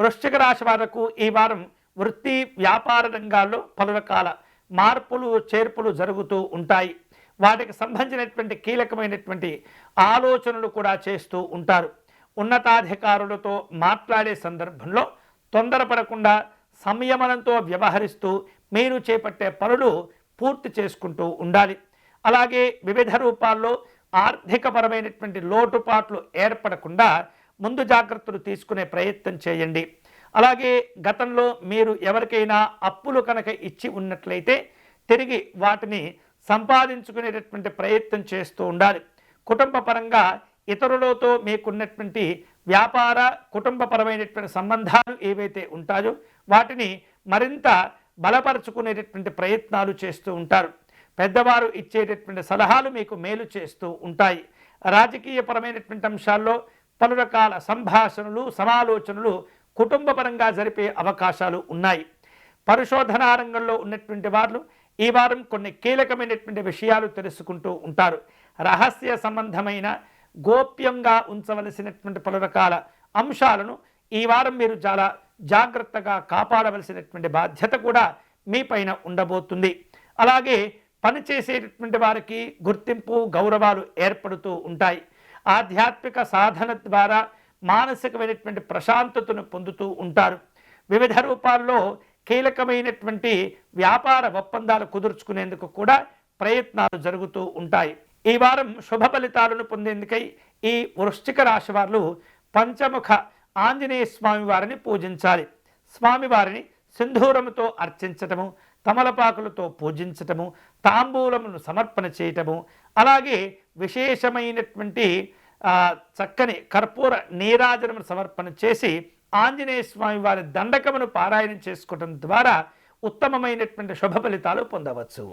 వృశ్చిక రాశి వారికి ఈ వారం వృత్తి వ్యాపార రంగాల్లో పలు రకాల మార్పులు చేర్పులు జరుగుతూ ఉంటాయి. వాటికి సంబంధించినటువంటి కీలకమైనటువంటి ఆలోచనలు కూడా చేస్తూ ఉంటారు. ఉన్నతాధికారులతో మాట్లాడే సందర్భంలో తొందరపడకుండా సంయమనంతో వ్యవహరిస్తూ మీరు చేపట్టే పనులు పూర్తి చేసుకుంటూ ఉండాలి. అలాగే వివిధ రూపాల్లో ఆర్థికపరమైనటువంటి లోటుపాట్లు ఏర్పడకుండా ముందు జాగ్రత్తలు తీసుకునే ప్రయత్నం చేయండి. అలాగే గతంలో మీరు ఎవరికైనా అప్పులు కనుక ఇచ్చి ఉన్నట్లయితే తిరిగి వాటిని సంపాదించుకునేటటువంటి ప్రయత్నం చేస్తూ ఉండాలి. కుటుంబ పరంగా ఇతరులతో మీకున్నటువంటి వ్యాపార కుటుంబపరమైనటువంటి సంబంధాలు ఏవైతే ఉంటాయో వాటిని మరింత బలపరుచుకునేటటువంటి ప్రయత్నాలు చేస్తూ ఉంటారు. పెద్దవారు ఇచ్చేటటువంటి సలహాలు మీకు మేలు చేస్తూ ఉంటాయి. రాజకీయపరమైనటువంటి అంశాల్లో పలు రకాల సంభాషణలు సమాలోచనలు కుటుంబపరంగా జరిపే అవకాశాలు ఉన్నాయి. పరిశోధనా రంగంలో ఉన్నటువంటి వారు ఈ వారం కొన్ని కీలకమైనటువంటి విషయాలు తెలుసుకుంటూ ఉంటారు. రహస్య సంబంధమైన గోప్యంగా ఉంచవలసినటువంటి పలు రకాల అంశాలను ఈ వారం మీరు చాలా జాగ్రత్తగా కాపాడవలసినటువంటి బాధ్యత కూడా మీ పైన ఉండబోతుంది. అలాగే పనిచేసేటటువంటి వారికి గుర్తింపు గౌరవాలు ఏర్పడుతూ ఉంటాయి. ఆధ్యాత్మిక సాధన ద్వారా మానసికమైనటువంటి ప్రశాంతతను పొందుతూ ఉంటారు. వివిధ రూపాల్లో కీలకమైనటువంటి వ్యాపార ఒప్పందాలు కుదుర్చుకునేందుకు కూడా ప్రయత్నాలు జరుగుతూ ఉంటాయి. ఈ వారం శుభ ఫలితాలను పొందేందుకై ఈ వృశ్చిక రాశి వారు పంచముఖ ఆంజనేయ స్వామి వారిని పూజించాలి. స్వామివారిని సింధూరముతో అర్చించటము, తమలపాకులతో పూజించటము, తాంబూలమును సమర్పణ చేయటము, అలాగే విశేషమైనటువంటి చక్కని కర్పూర నీరాజనము సమర్పణ చేసి ఆంజనేయ స్వామి వారి దండకమును పారాయణం చేసుకోవడం ద్వారా ఉత్తమమైనటువంటి శుభ ఫలితాలు పొందవచ్చు.